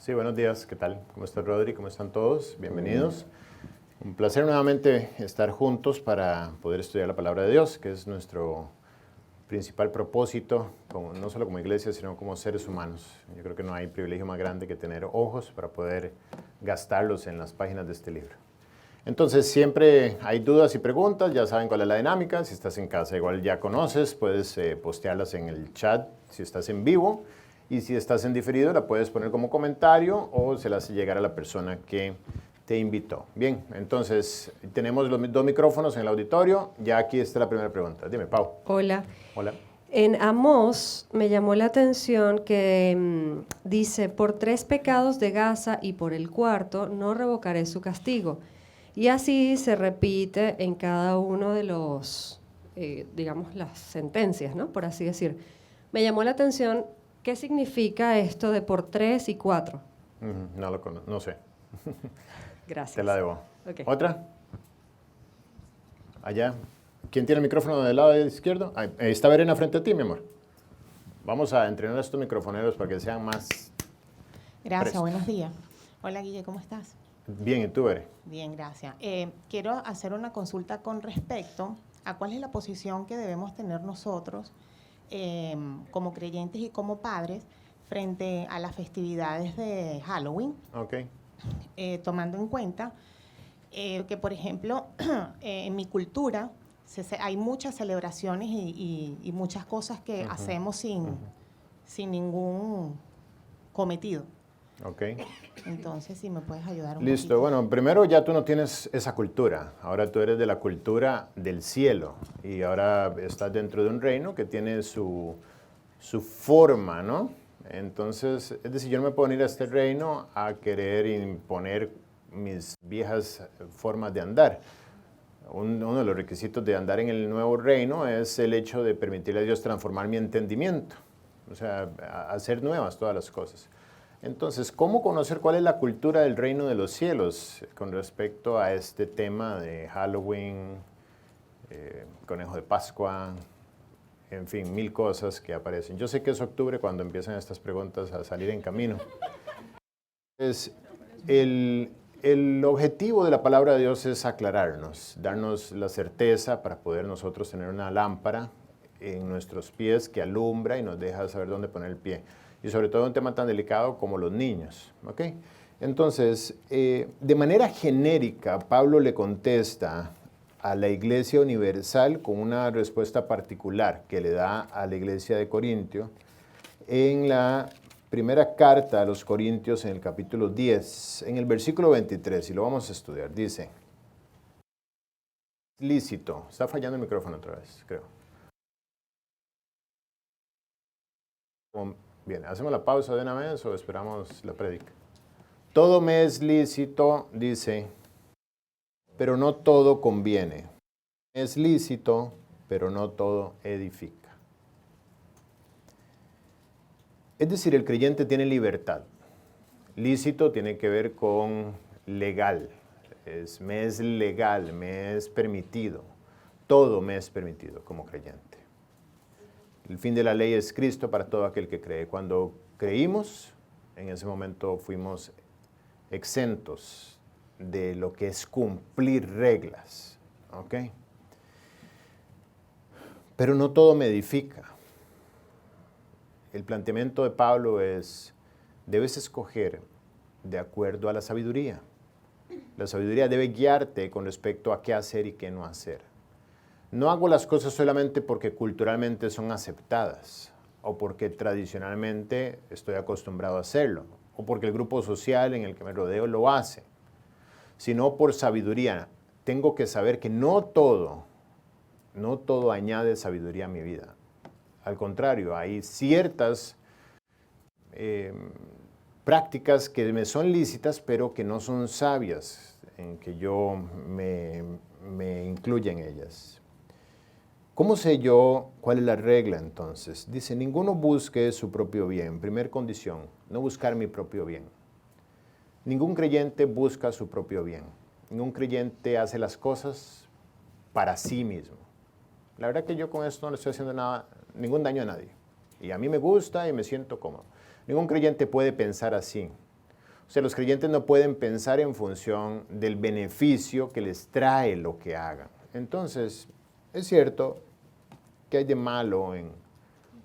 Sí, buenos días, ¿qué tal? ¿Cómo estás, Rodri? ¿Cómo están todos? Bienvenidos. Un placer nuevamente estar juntos para poder estudiar la palabra de Dios, que es nuestro principal propósito, no solo como iglesia, sino como seres humanos. Yo creo que no hay privilegio más grande que tener ojos para poder gastarlos en las páginas de este libro. Entonces, siempre hay dudas y preguntas, ya saben cuál es la dinámica. Si estás en casa, igual ya conoces, puedes postearlas en el chat si estás en vivo. Y si estás en diferido, la puedes poner como comentario o se la hace llegar a la persona que te invitó. Bien, entonces tenemos los dos micrófonos en el auditorio. Ya aquí está la primera pregunta. Dime, Pau. Hola. Hola. En Amós me llamó la atención que dice, por 3 pecados de Gaza y por el cuarto no revocaré su castigo. Y así se repite en cada uno de los, digamos, las sentencias, ¿no? Por así decir. Me llamó la atención, ¿qué significa esto de por 3 y 4? No sé. Gracias. Te la debo. Okay. ¿Otra? Allá. ¿Quién tiene el micrófono del lado izquierdo? Ahí, está Verena frente a ti, mi amor. Vamos a entrenar a estos microfoneros para que sean más... Gracias, prestos. buenos días. Hola, Guille, ¿cómo estás? Bien, ¿y tú, Verena? Bien, gracias. Quiero hacer una consulta con respecto a cuál es la posición que debemos tener nosotros como creyentes y como padres frente a las festividades de Halloween. Ok. Tomando en cuenta que, por ejemplo, en mi cultura hay muchas celebraciones y muchas cosas que hacemos sin ningún cometido. Ok. Entonces, si me puedes ayudar un Listo. poquito. Bueno, primero ya tú no tienes esa cultura. Ahora tú eres de la cultura del cielo. Y ahora estás dentro de un reino que tiene su forma, ¿no? Entonces, es decir, yo no me puedo ir a este reino a querer imponer mis viejas formas de andar. Uno de los requisitos de andar en el nuevo reino es el hecho de permitirle a Dios transformar mi entendimiento. O sea, hacer nuevas todas las cosas. Entonces, ¿cómo conocer cuál es la cultura del reino de los cielos con respecto a este tema de Halloween, conejo de Pascua, en fin, 1000 cosas que aparecen? Yo sé que es octubre cuando empiezan estas preguntas a salir en camino. Entonces, el objetivo de la palabra de Dios es aclararnos, darnos la certeza para poder nosotros tener una lámpara en nuestros pies que alumbra y nos deja saber dónde poner el pie. Y sobre todo un tema tan delicado como los niños. ¿Okay? Entonces, de manera genérica, Pablo le contesta a la Iglesia Universal con una respuesta particular que le da a la Iglesia de Corintio en la primera carta a los Corintios en el capítulo 10, en el versículo 23, y lo vamos a estudiar. Dice, lícito. Está fallando el micrófono otra vez, creo. Bien, ¿hacemos la pausa de una vez o esperamos la prédica? Todo me es lícito, dice, pero no todo conviene. Es lícito, pero no todo edifica. Es decir, el creyente tiene libertad. Lícito tiene que ver con legal. Me es legal, me es permitido. Todo me es permitido como creyente. El fin de la ley es Cristo para todo aquel que cree. Cuando creímos, en ese momento fuimos exentos de lo que es cumplir reglas. ¿Ok? Pero no todo me edifica. El planteamiento de Pablo es, debes escoger de acuerdo a la sabiduría. La sabiduría debe guiarte con respecto a qué hacer y qué no hacer. No hago las cosas solamente porque culturalmente son aceptadas o porque tradicionalmente estoy acostumbrado a hacerlo o porque el grupo social en el que me rodeo lo hace, sino por sabiduría. Tengo que saber que no todo añade sabiduría a mi vida. Al contrario, hay ciertas prácticas que me son lícitas, pero que no son sabias, en que yo me incluya en ellas. ¿Cómo sé yo cuál es la regla entonces? Dice, ninguno busque su propio bien. Primer condición, no buscar mi propio bien. Ningún creyente busca su propio bien. Ningún creyente hace las cosas para sí mismo. La verdad que yo con esto no le estoy haciendo ningún daño a nadie. Y a mí me gusta y me siento cómodo. Ningún creyente puede pensar así. O sea, los creyentes no pueden pensar en función del beneficio que les trae lo que hagan. Entonces, es cierto que hay de malo en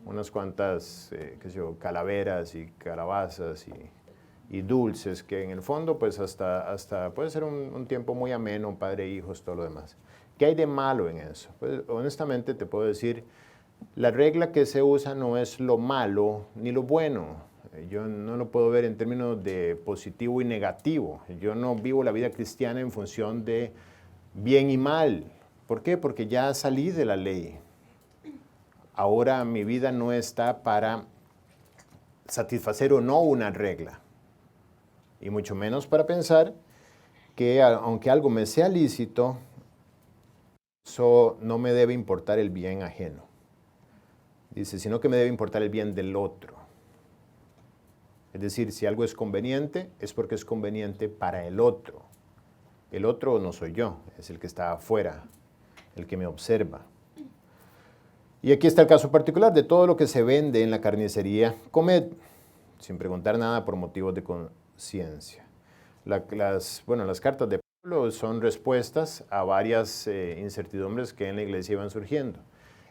unas cuantas, qué sé yo, calaveras y calabazas y dulces, que en el fondo pues hasta puede ser un tiempo muy ameno, padre, hijos, todo lo demás. ¿Qué hay de malo en eso? Pues honestamente te puedo decir, la regla que se usa no es lo malo ni lo bueno. Yo no lo puedo ver en términos de positivo y negativo. Yo no vivo la vida cristiana en función de bien y mal. ¿Por qué? Porque ya salí de la ley. Ahora mi vida no está para satisfacer o no una regla. Y mucho menos para pensar que aunque algo me sea lícito, eso no me debe importar el bien ajeno. Dice, sino que me debe importar el bien del otro. Es decir, si algo es conveniente, es porque es conveniente para el otro. El otro no soy yo, es el que está afuera, el que me observa. Y aquí está el caso particular de todo lo que se vende en la carnicería. Comed, sin preguntar nada por motivos de conciencia. Las cartas de Pablo son respuestas a varias incertidumbres que en la iglesia iban surgiendo.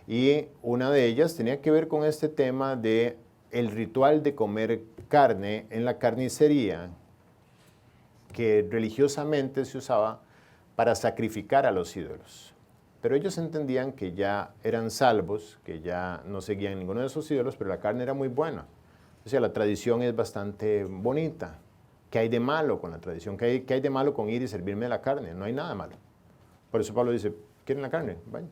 Y una de ellas tenía que ver con este tema de el ritual de comer carne en la carnicería, que religiosamente se usaba para sacrificar a los ídolos. Pero ellos entendían que ya eran salvos, que ya no seguían ninguno de esos ídolos, pero la carne era muy buena. O sea, la tradición es bastante bonita. ¿Qué hay de malo con la tradición? ¿Qué hay de malo con ir y servirme la carne? No hay nada de malo. Por eso Pablo dice, ¿quieren la carne? Vayan.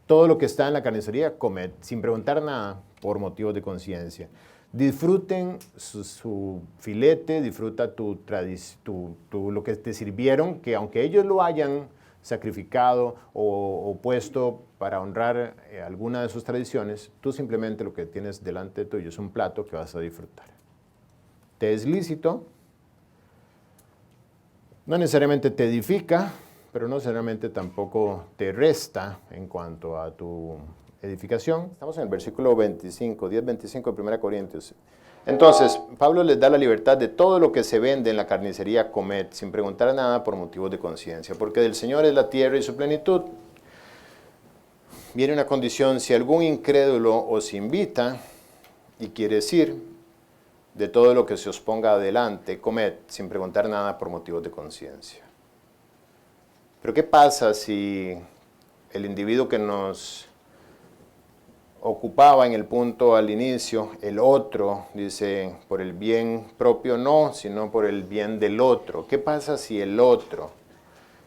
Todo lo que está en la carnicería, comed, sin preguntar nada, por motivos de conciencia. Disfruten su filete, disfruta lo que te sirvieron, que aunque ellos lo hayan sacrificado o puesto para honrar alguna de sus tradiciones, tú simplemente lo que tienes delante tuyo es un plato que vas a disfrutar. Te es lícito, no necesariamente te edifica, pero no necesariamente tampoco te resta en cuanto a tu edificación. Estamos en el versículo 25, 10-25 de 1 Corintios. Entonces, Pablo les da la libertad de todo lo que se vende en la carnicería, comed, sin preguntar nada por motivos de conciencia, porque del Señor es la tierra y su plenitud. Viene una condición, si algún incrédulo os invita y quiere decir, de todo lo que se os ponga adelante, comed, sin preguntar nada por motivos de conciencia. Pero ¿qué pasa si el individuo que nos ocupaba en el punto al inicio, el otro, dice, por el bien propio no, sino por el bien del otro? ¿Qué pasa si el otro?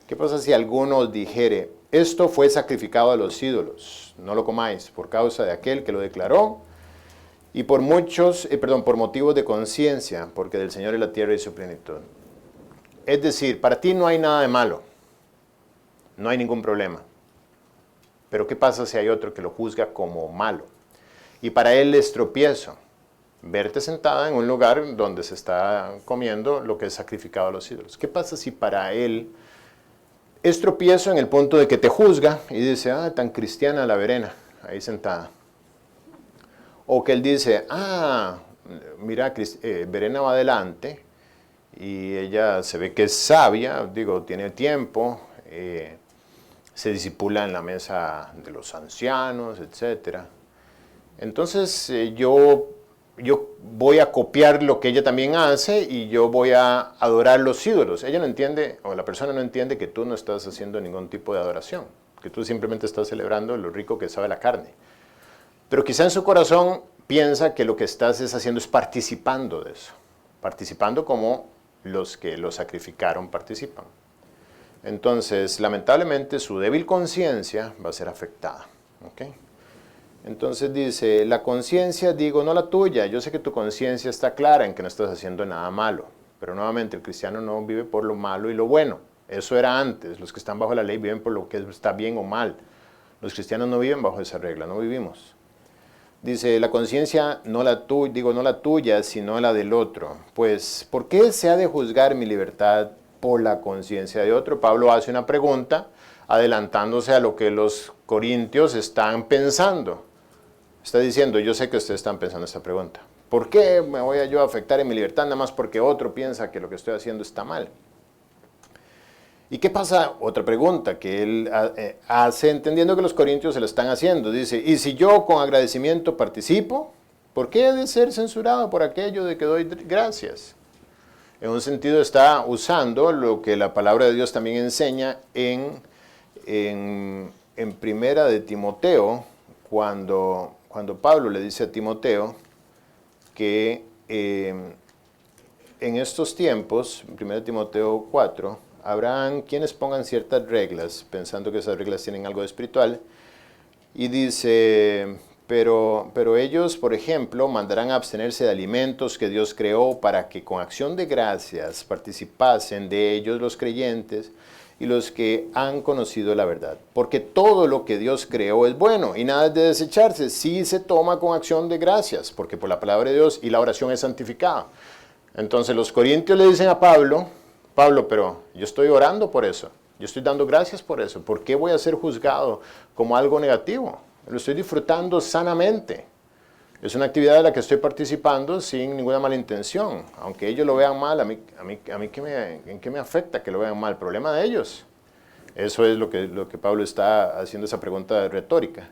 ¿Qué pasa si alguno os dijere, esto fue sacrificado a los ídolos, no lo comáis, por causa de aquel que lo declaró, y por por motivos de conciencia, porque del Señor es la tierra y su plenitud? Es decir, para ti no hay nada de malo. No hay ningún problema. Pero ¿qué pasa si hay otro que lo juzga como malo? Y para él es tropiezo verte sentada en un lugar donde se está comiendo lo que es sacrificado a los ídolos. ¿Qué pasa si para él es tropiezo en el punto de que te juzga y dice, tan cristiana la Verena, ahí sentada? O que él dice, mira, Verena va adelante y ella se ve que es sabia, tiene tiempo, se discipula en la mesa de los ancianos, etc. Entonces yo voy a copiar lo que ella también hace y yo voy a adorar los ídolos. Ella no entiende, o la persona no entiende que tú no estás haciendo ningún tipo de adoración, que tú simplemente estás celebrando lo rico que sabe la carne. Pero quizá en su corazón piensa que lo que estás haciendo es participando de eso, participando como los que lo sacrificaron participan. Entonces, lamentablemente, su débil conciencia va a ser afectada. ¿Okay? Entonces dice, la conciencia, no la tuya. Yo sé que tu conciencia está clara en que no estás haciendo nada malo. Pero nuevamente, el cristiano no vive por lo malo y lo bueno. Eso era antes. Los que están bajo la ley viven por lo que está bien o mal. Los cristianos no viven bajo esa regla, no vivimos. Dice, la conciencia no la tuya, sino la del otro. Pues, ¿por qué se ha de juzgar mi libertad por la conciencia de otro? Pablo hace una pregunta adelantándose a lo que los corintios están pensando. Está diciendo, yo sé que ustedes están pensando esta pregunta, ¿Por qué me voy a yo a afectar en mi libertad nada más porque otro piensa que lo que estoy haciendo está mal? ¿Y qué pasa? Otra pregunta que él hace entendiendo que los corintios se lo están haciendo. Dice, ¿y si yo con agradecimiento participo? ¿Por qué he de ser censurado por aquello de que doy gracias? En un sentido está usando lo que la palabra de Dios también enseña en Primera de Timoteo, cuando Pablo le dice a Timoteo que en estos tiempos, en 1 Timoteo 4, habrán quienes pongan ciertas reglas, pensando que esas reglas tienen algo de espiritual, y dice, pero ellos, por ejemplo, mandarán a abstenerse de alimentos que Dios creó para que con acción de gracias participasen de ellos los creyentes y los que han conocido la verdad. Porque todo lo que Dios creó es bueno y nada es de desecharse si se toma con acción de gracias, porque por la palabra de Dios y la oración es santificada. Entonces los corintios le dicen a Pablo, pero yo estoy orando por eso, yo estoy dando gracias por eso, ¿por qué voy a ser juzgado como algo negativo? Lo estoy disfrutando sanamente. Es una actividad de la que estoy participando sin ninguna mala intención. Aunque ellos lo vean mal, ¿en qué me afecta que lo vean mal? Problema de ellos. Eso es lo que Pablo está haciendo, esa pregunta retórica.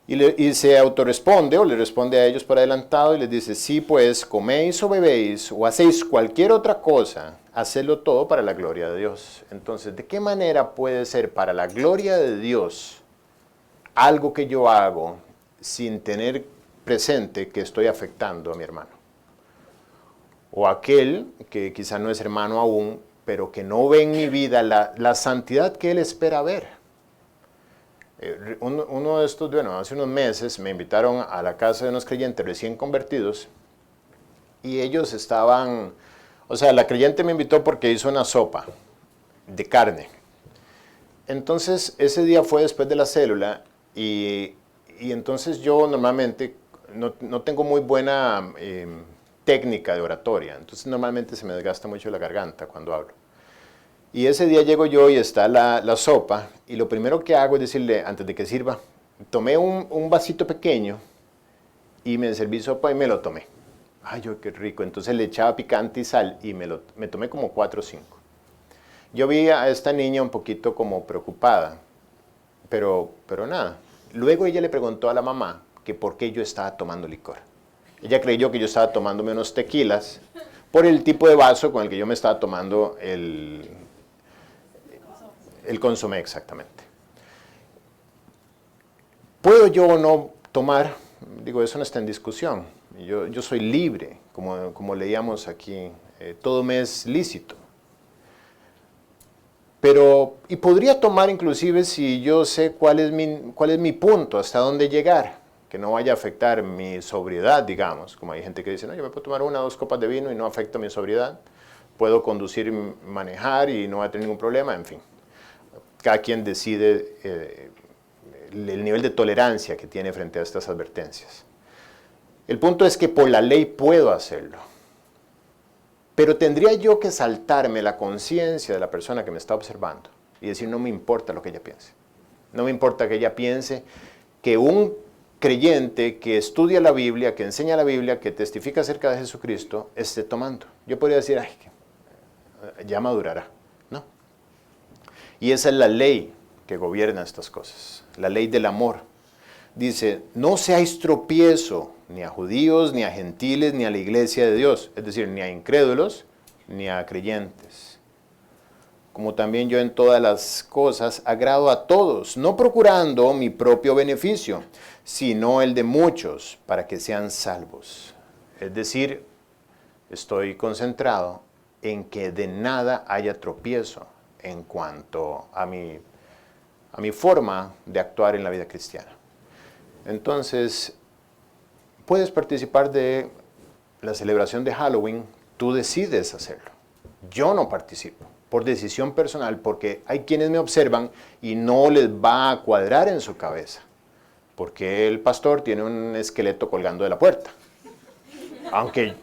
Y se autorresponde o le responde a ellos por adelantado y les dice, sí, pues coméis o bebéis o hacéis cualquier otra cosa, hacedlo todo para la gloria de Dios. Entonces, ¿de qué manera puede ser para la gloria de Dios algo que yo hago sin tener presente que estoy afectando a mi hermano? O aquel que quizá no es hermano aún, pero que no ve en mi vida la santidad que él espera ver. Uno de estos, hace unos meses me invitaron a la casa de unos creyentes recién convertidos y ellos estaban, la creyente me invitó porque hizo una sopa de carne. Entonces, ese día fue después de la célula y entonces yo normalmente no tengo muy buena técnica de oratoria, entonces normalmente se me desgasta mucho la garganta cuando hablo. Y ese día llego yo y está la sopa y lo primero que hago es decirle, antes de que sirva, tomé un vasito pequeño y me serví sopa y me lo tomé. Ay, yo qué rico. Entonces le echaba picante y sal y me tomé como 4 o 5. Yo vi a esta niña un poquito como preocupada, pero nada. Luego ella le preguntó a la mamá que por qué yo estaba tomando licor. Ella creyó que yo estaba tomándome unos tequilas por el tipo de vaso con el que yo me estaba tomando el consomé exactamente. ¿Puedo yo o no tomar? Digo, eso no está en discusión. Yo soy libre, como leíamos aquí, todo me es lícito. Y podría tomar inclusive si yo sé cuál es mi punto, hasta dónde llegar, que no vaya a afectar mi sobriedad, digamos. Como hay gente que dice, no, yo me puedo tomar 1 o 2 copas de vino y no afecta mi sobriedad. Puedo conducir y manejar y no va a tener ningún problema, en fin. Cada quien decide el nivel de tolerancia que tiene frente a estas advertencias. El punto es que por la ley puedo hacerlo. Pero tendría yo que saltarme la conciencia de la persona que me está observando y decir, no me importa lo que ella piense. No me importa que ella piense que un creyente que estudia la Biblia, que enseña la Biblia, que testifica acerca de Jesucristo, esté tomando. Yo podría decir, ay, ya madurará. No. Y esa es la ley que gobierna estas cosas, la ley del amor. Dice, no seáis tropiezo ni a judíos, ni a gentiles, ni a la iglesia de Dios, es decir, ni a incrédulos, ni a creyentes. Como también yo en todas las cosas agrado a todos, no procurando mi propio beneficio, sino el de muchos, para que sean salvos. Es decir, estoy concentrado en que de nada haya tropiezo en cuanto a mi forma de actuar en la vida cristiana. Entonces, puedes participar de la celebración de Halloween, tú decides hacerlo. Yo no participo, por decisión personal, porque hay quienes me observan y no les va a cuadrar en su cabeza, porque el pastor tiene un esqueleto colgando de la puerta. Aunque,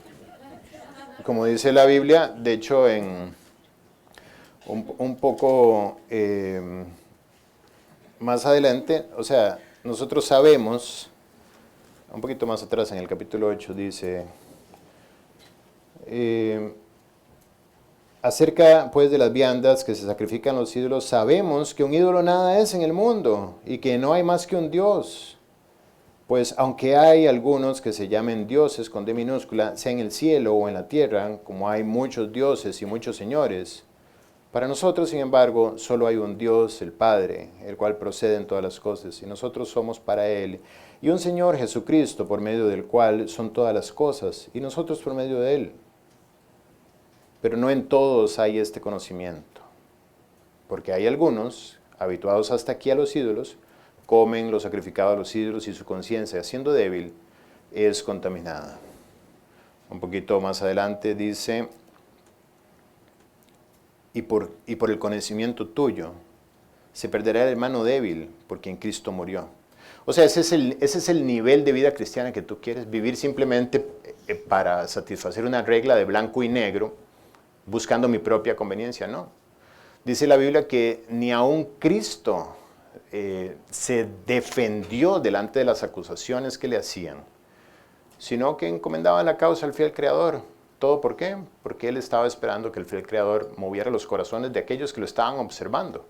como dice la Biblia, de hecho, en un poco más adelante, nosotros sabemos un poquito más atrás en el capítulo 8 dice, acerca pues de las viandas que se sacrifican a los ídolos, sabemos que un ídolo nada es en el mundo y que no hay más que un Dios. Pues aunque hay algunos que se llamen dioses con D minúscula, sea en el cielo o en la tierra, como hay muchos dioses y muchos señores, para nosotros, sin embargo, solo hay un Dios, el Padre, el cual procede en todas las cosas, y nosotros somos para Él, y un Señor Jesucristo, por medio del cual son todas las cosas, y nosotros por medio de Él. Pero no en todos hay este conocimiento, porque hay algunos, habituados hasta aquí a los ídolos, comen lo sacrificado a los ídolos y su conciencia, siendo débil, es contaminada. Un poquito más adelante dice, y por el conocimiento tuyo, se perderá el hermano débil, porque en Cristo murió. O sea, ese es el nivel de vida cristiana que tú quieres, vivir simplemente para satisfacer una regla de blanco y negro, buscando mi propia conveniencia, no. Dice la Biblia que ni aun Cristo se defendió delante de las acusaciones que le hacían, sino que encomendaba la causa al fiel Creador. ¿Todo por qué? Porque Él estaba esperando que el fiel Creador moviera los corazones de aquellos que lo estaban observando.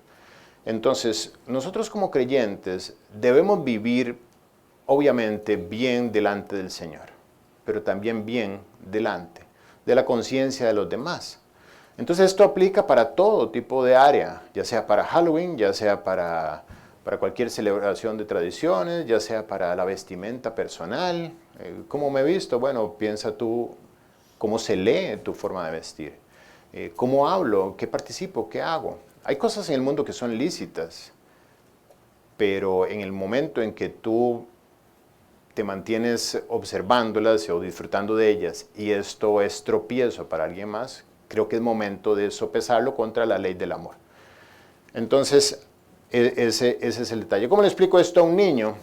Entonces, nosotros como creyentes debemos vivir, obviamente, bien delante del Señor, pero también bien delante de la conciencia de los demás. Entonces, esto aplica para todo tipo de área, ya sea para Halloween, ya sea para cualquier celebración de tradiciones, ya sea para la vestimenta personal. ¿Cómo me he visto? Bueno, piensa tú cómo se lee tu forma de vestir, cómo hablo, qué participo, qué hago. Hay cosas en el mundo que son lícitas, pero en el momento en que tú te mantienes observándolas o disfrutando de ellas y esto es tropiezo para alguien más, creo que es momento de sopesarlo contra la ley del amor. Entonces, ese es el detalle. ¿Cómo le explico esto a un niño?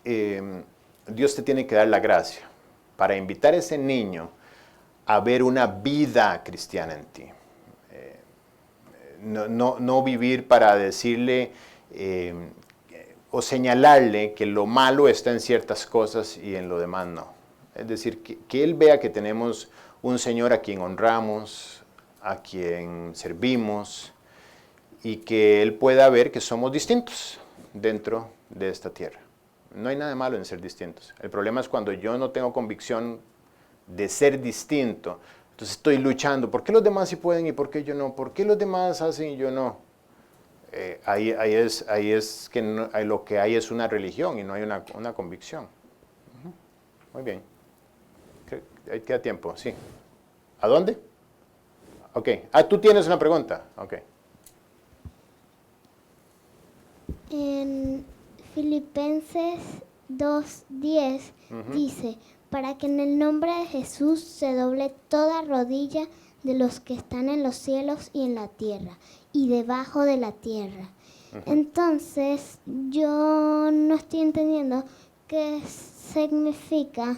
Dios te tiene que dar la gracia para invitar a ese niño a ver una vida cristiana en ti. No vivir para decirle o señalarle que lo malo está en ciertas cosas y en lo demás no. Es decir, que él vea que tenemos un Señor a quien honramos, a quien servimos y que él pueda ver que somos distintos dentro de esta tierra. No hay nada de malo en ser distintos. El problema es cuando yo no tengo convicción de ser distinto. Entonces estoy luchando. ¿Por qué los demás sí pueden y por qué yo no? ¿Por qué los demás hacen y yo no? Ahí es que lo que hay es una religión y no hay una convicción. Muy bien. Ahí queda tiempo, sí. ¿A dónde? Ok. Tú tienes una pregunta. Ok. En Filipenses 2:10 dice, para que en el nombre de Jesús se doble toda rodilla de los que están en los cielos y en la tierra y debajo de la tierra. Entonces, yo no estoy entendiendo qué significa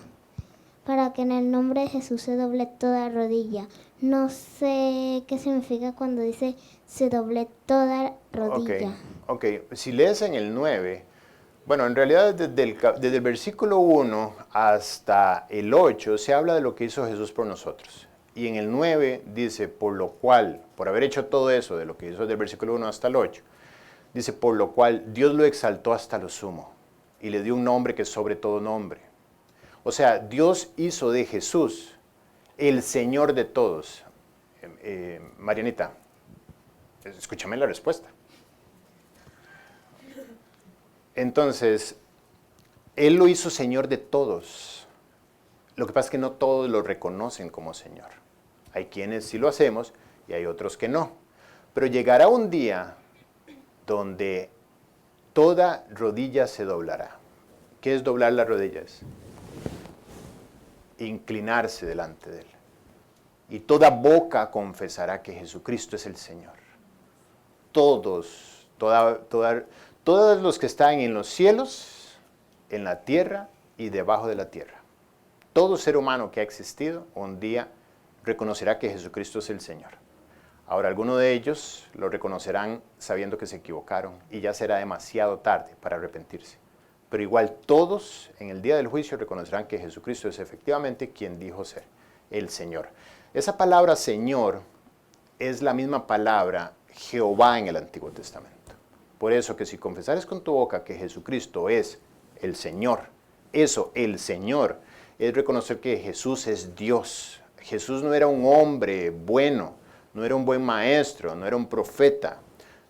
para que en el nombre de Jesús se doble toda rodilla. No sé qué significa cuando dice se doble toda rodilla. Ok, si lees en el 9, bueno, en realidad desde el versículo 1 hasta el 8 se habla de lo que hizo Jesús por nosotros. Y en el 9 dice, por lo cual, por haber hecho todo eso, de lo que hizo desde el versículo 1 hasta el 8, dice, por lo cual Dios lo exaltó hasta lo sumo y le dio un nombre que es sobre todo nombre. O sea, Dios hizo de Jesús el Señor de todos. Marianita, escúchame la respuesta. Entonces, Él lo hizo Señor de todos. Lo que pasa es que no todos lo reconocen como Señor. Hay quienes sí lo hacemos y hay otros que no. Pero llegará un día donde toda rodilla se doblará. ¿Qué es doblar las rodillas? Inclinarse delante de Él. Y toda boca confesará que Jesucristo es el Señor. Todos los que están en los cielos, en la tierra y debajo de la tierra. Todo ser humano que ha existido un día reconocerá que Jesucristo es el Señor. Ahora, algunos de ellos lo reconocerán sabiendo que se equivocaron y ya será demasiado tarde para arrepentirse. pero igual todos en el día del juicio reconocerán que Jesucristo es efectivamente quien dijo ser, el Señor. Esa palabra Señor es la misma palabra Jehová en el Antiguo Testamento. Por eso que si confesares con tu boca que Jesucristo es el Señor, eso, el Señor, es reconocer que Jesús es Dios. Jesús no era un hombre bueno, no era un buen maestro, no era un profeta,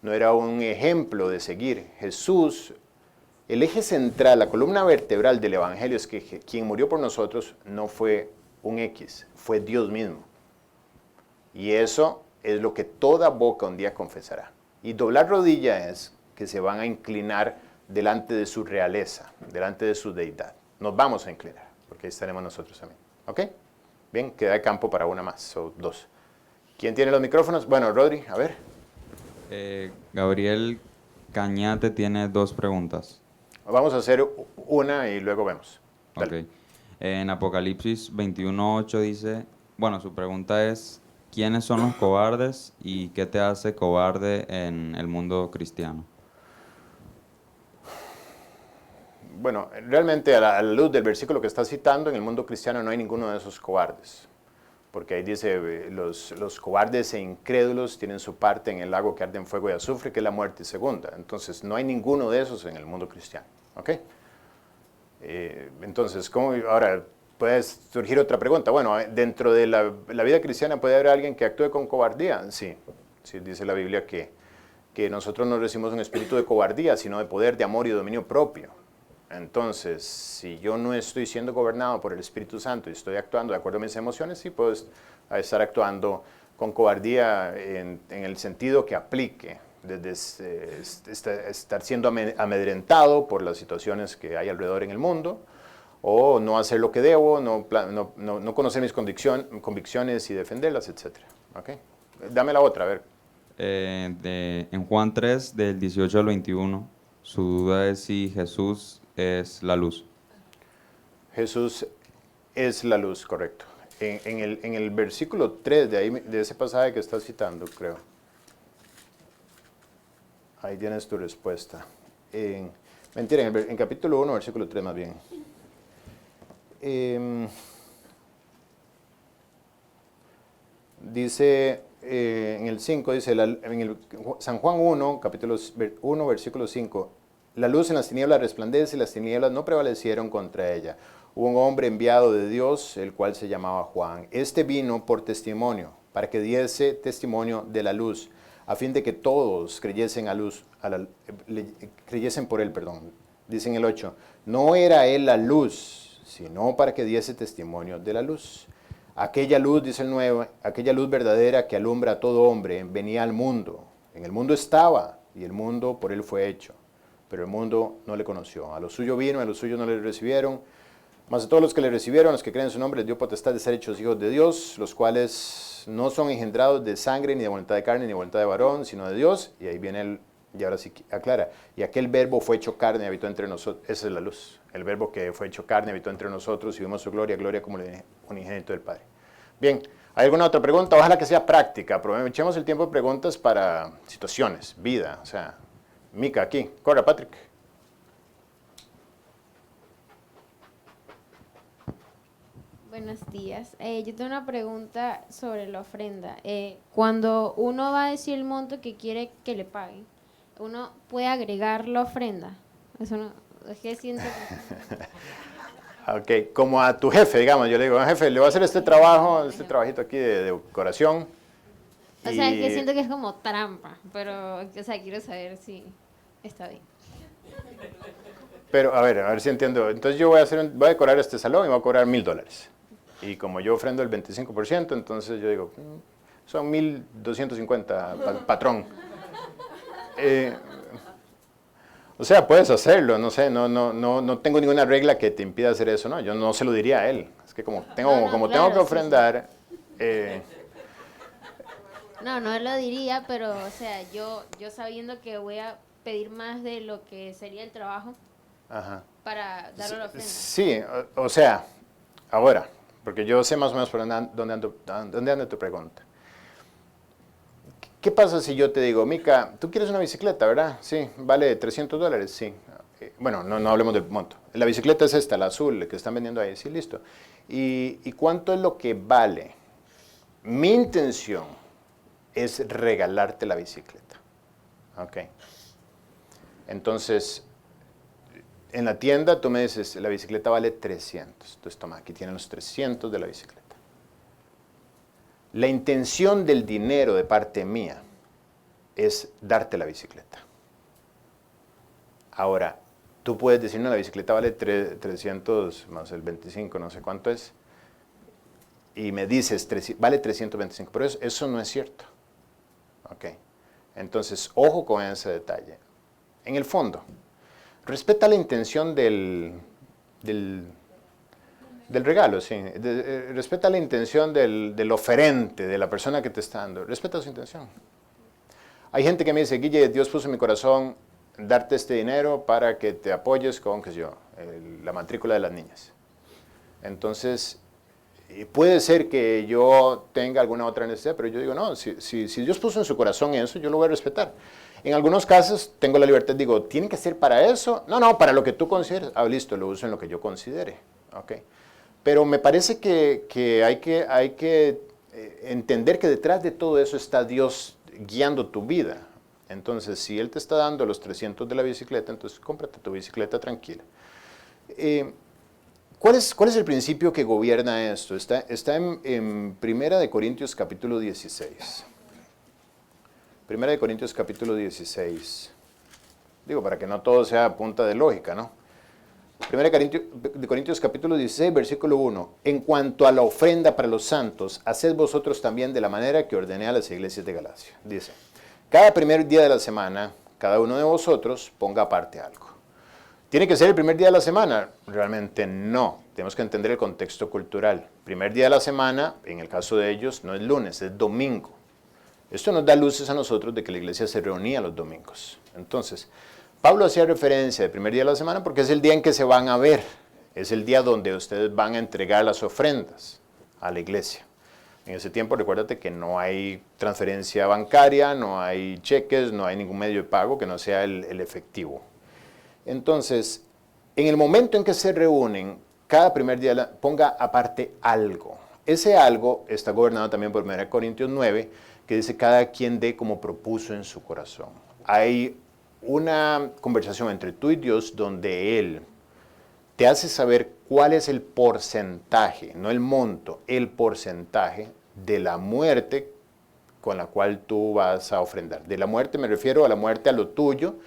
no era un ejemplo de seguir. Jesús, el eje central, la columna vertebral del Evangelio es que quien murió por nosotros no fue un X, fue Dios mismo. Y eso es lo que toda boca un día confesará. Y doblar rodilla es que se van a inclinar delante de su realeza, delante de su deidad. Nos vamos a inclinar, porque ahí estaremos nosotros también. ¿Ok? Bien, queda campo para una más, o dos. ¿Quién tiene los micrófonos? Bueno, Rodri, a ver. Gabriel Cañate tiene 2 preguntas. Vamos a hacer una y luego vemos. Dale. Ok. En Apocalipsis 21:8 dice, bueno, su pregunta es, ¿quiénes son los cobardes y qué te hace cobarde en el mundo cristiano? Bueno, realmente a la luz del versículo que está citando, en el mundo cristiano no hay ninguno de esos cobardes. Porque ahí dice, los cobardes e incrédulos tienen su parte en el lago que arde en fuego y azufre, que es la muerte segunda. Entonces, no hay ninguno de esos en el mundo cristiano. ¿Ok? Entonces, ¿cómo? Ahora, puede surgir otra pregunta. Bueno, dentro de la vida cristiana, ¿puede haber alguien que actúe con cobardía? Sí, sí dice la Biblia que nosotros no recibimos un espíritu de cobardía, sino de poder, de amor y dominio propio. Entonces, si yo no estoy siendo gobernado por el Espíritu Santo y estoy actuando de acuerdo a mis emociones, sí puedo estar actuando con cobardía en el sentido que aplique, desde estar siendo amedrentado por las situaciones que hay alrededor en el mundo, o no hacer lo que debo, no conocer mis convicciones y defenderlas, etc. ¿Okay? Dame la otra, a ver. En Juan 3, del 18 al 21, su duda es si Jesús es la luz. Jesús es la luz, correcto. En el versículo 3 de ese pasaje que estás citando, creo. Ahí tienes tu respuesta. Mentira, en capítulo 1, versículo 3 más bien. Dice, en el 5, dice, en el San Juan 1, capítulo 1, versículo 5, la luz en las tinieblas resplandece y las tinieblas no prevalecieron contra ella. Hubo un hombre enviado de Dios, el cual se llamaba Juan. Este vino por testimonio, para que diese testimonio de la luz, a fin de que todos creyesen creyesen por él, perdón. Dice en el 8, no era él la luz, sino para que diese testimonio de la luz. Aquella luz, dice el 9, aquella luz verdadera que alumbra a todo hombre, venía al mundo. En el mundo estaba, y el mundo por él fue hecho. Pero el mundo no le conoció. A lo suyo vino, a lo suyo no le recibieron. Mas a todos los que le recibieron, los que creen en su nombre, les dio potestad de ser hechos hijos de Dios, los cuales no son engendrados de sangre, ni de voluntad de carne, ni de voluntad de varón, sino de Dios. Y ahí viene y ahora sí aclara. Y aquel verbo fue hecho carne y habitó entre nosotros. Esa es la luz. El verbo que fue hecho carne habitó entre nosotros y vimos su gloria, gloria como el unigénito del Padre. Bien, ¿hay alguna otra pregunta? Ojalá que sea práctica. Aprovechemos el tiempo de preguntas para situaciones, vida, o sea... Mica, aquí. Corre, Patrick. Buenos días. Yo tengo una pregunta sobre la ofrenda. Cuando uno va a decir el monto que quiere que le paguen, ¿uno puede agregar la ofrenda? Eso no, es que siento que... Ok, como a tu jefe, digamos, yo le digo, jefe, le voy a hacer este trabajo, este trabajito aquí de decoración. O sea, es que siento que es como trampa, pero, o sea, quiero saber si está bien. Pero, a ver si entiendo. Entonces yo voy a decorar este salón y voy a cobrar $1,000. Y como yo ofrendo el 25%, entonces yo digo, son 1,250, patrón. O sea, puedes hacerlo, no sé, no tengo ninguna regla que te impida hacer eso, ¿no? Yo no se lo diría a él. Es que como tengo que ofrendar... No lo diría, pero, o sea, yo sabiendo que voy a pedir más de lo que sería el trabajo para darle la ofrenda. Sí, o sea, ahora, porque yo sé más o menos por dónde anda tu pregunta. ¿Qué pasa si yo te digo, Mica, tú quieres una bicicleta, ¿verdad? Sí, vale $300, sí. bueno, no hablemos del monto. La bicicleta es esta, la azul, que están vendiendo ahí, sí, listo. ¿Y cuánto es lo que vale? Mi intención es regalarte la bicicleta. Ok. Entonces, en la tienda tú me dices, la bicicleta vale 300. Entonces, toma, aquí tienen los 300 de la bicicleta. La intención del dinero de parte mía es darte la bicicleta. Ahora, tú puedes decir, no, la bicicleta vale 300 más el 25, no sé cuánto es, y me dices, vale 325, pero eso no es cierto. Ok. Entonces, ojo con ese detalle. En el fondo, respeta la intención del regalo, sí. Respeta la intención del oferente, de la persona que te está dando. Respeta su intención. Hay gente que me dice, Guille, Dios puso en mi corazón darte este dinero para que te apoyes con, qué sé yo, la matrícula de las niñas. Entonces, puede ser que yo tenga alguna otra necesidad, pero yo digo, no, si Dios puso en su corazón eso, yo lo voy a respetar. En algunos casos tengo la libertad, digo, ¿tiene que ser para eso? No, para lo que tú consideres. Ah, listo, lo uso en lo que yo considere. Okay. Pero me parece que hay que entender que detrás de todo eso está Dios guiando tu vida. Entonces, si Él te está dando los 300 de la bicicleta, entonces cómprate tu bicicleta tranquila. ¿Cuál es el principio que gobierna esto? Está en 1 Corintios capítulo 16. 1 Corintios capítulo 16. Digo, para que no todo sea a punta de lógica, ¿no? 1 Corintios capítulo 16, versículo 1. En cuanto a la ofrenda para los santos, haced vosotros también de la manera que ordené a las iglesias de Galacia. Dice, cada primer día de la semana, cada uno de vosotros ponga aparte algo. ¿Tiene que ser el primer día de la semana? Realmente no. Tenemos que entender el contexto cultural. Primer día de la semana, en el caso de ellos, no es lunes, es domingo. Esto nos da luces a nosotros de que la iglesia se reunía los domingos. Entonces, Pablo hacía referencia del primer día de la semana porque es el día en que se van a ver. Es el día donde ustedes van a entregar las ofrendas a la iglesia. En ese tiempo, recuérdate que no hay transferencia bancaria, no hay cheques, no hay ningún medio de pago que no sea el efectivo. Entonces, en el momento en que se reúnen, cada primer día ponga aparte algo. Ese algo está gobernado también por 1 Corintios 9, que dice cada quien dé como propuso en su corazón. Hay una conversación entre tú y Dios donde Él te hace saber cuál es el porcentaje, no el monto, el porcentaje de la muerte con la cual tú vas a ofrendar. De la muerte me refiero a la muerte a lo tuyo,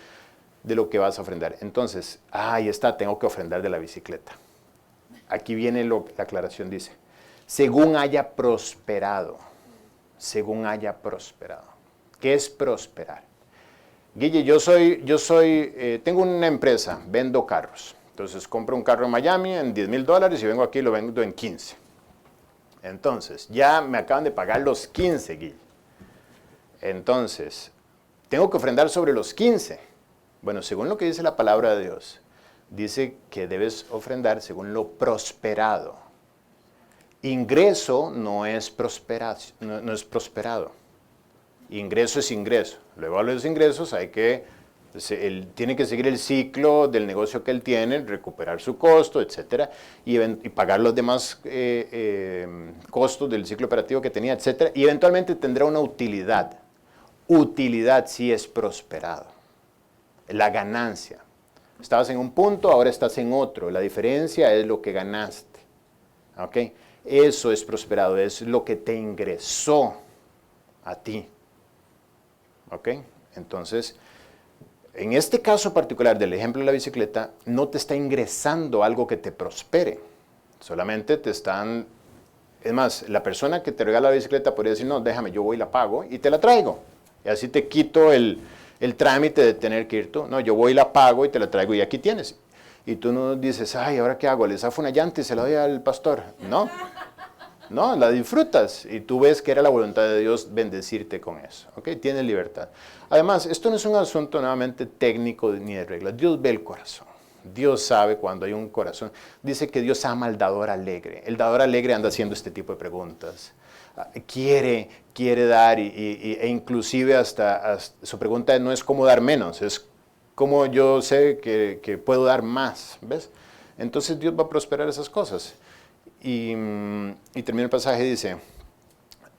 de lo que vas a ofrendar. Entonces, ahí está, tengo que ofrendar de la bicicleta. Aquí viene la aclaración, dice, según haya prosperado, según haya prosperado. ¿Qué es prosperar? Guille, tengo una empresa, vendo carros. Entonces compro un carro en Miami en $10,000 y vengo aquí y lo vendo en 15. Entonces, ya me acaban de pagar los 15, Guille. Entonces, tengo que ofrendar sobre los 15. Bueno, según lo que dice la palabra de Dios, dice que debes ofrendar según lo prosperado. Ingreso no es prosperado. Ingreso es ingreso. Luego a los ingresos él tiene que seguir el ciclo del negocio que él tiene, recuperar su costo, etcétera, y pagar los demás costos del ciclo operativo que tenía, etcétera, y eventualmente tendrá una utilidad. Utilidad sí es prosperado. La ganancia. Estabas en un punto, ahora estás en otro. La diferencia es lo que ganaste. ¿Ok? Eso es prosperado, es lo que te ingresó a ti. ¿Ok? Entonces, en este caso particular del ejemplo de la bicicleta, no te está ingresando algo que te prospere. Solamente te están... Es más, la persona que te regala la bicicleta podría decir, no, déjame, yo voy y la pago y te la traigo. Y así te quito el trámite de tener que ir tú. No, yo voy y la pago y te la traigo y aquí tienes. Y tú no dices, ay, ¿ahora qué hago? ¿Le zafo una llanta y se la doy al pastor? No. No, la disfrutas y tú ves que era la voluntad de Dios bendecirte con eso. ¿Ok? Tienes libertad. Además, esto no es un asunto nuevamente técnico ni de reglas. Dios ve el corazón. Dios sabe cuando hay un corazón. Dice que Dios ama al dador alegre. El dador alegre anda haciendo este tipo de preguntas. Quiere dar e inclusive hasta su pregunta no es cómo dar menos, es ¿cómo yo sé que puedo dar más? ¿Ves? Entonces Dios va a prosperar esas cosas. Y termina el pasaje y dice,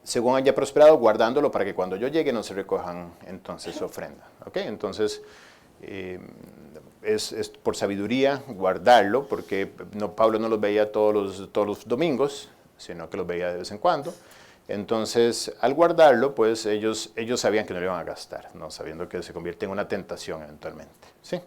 según haya prosperado, guardándolo para que cuando yo llegue no se recojan entonces su ofrenda. ¿Ok? Entonces, es por sabiduría guardarlo, porque Pablo no los veía todos los domingos, sino que los veía de vez en cuando. Entonces, al guardarlo, pues ellos sabían que no lo iban a gastar, ¿no? Sabiendo que se convierte en una tentación eventualmente. ¿Sí?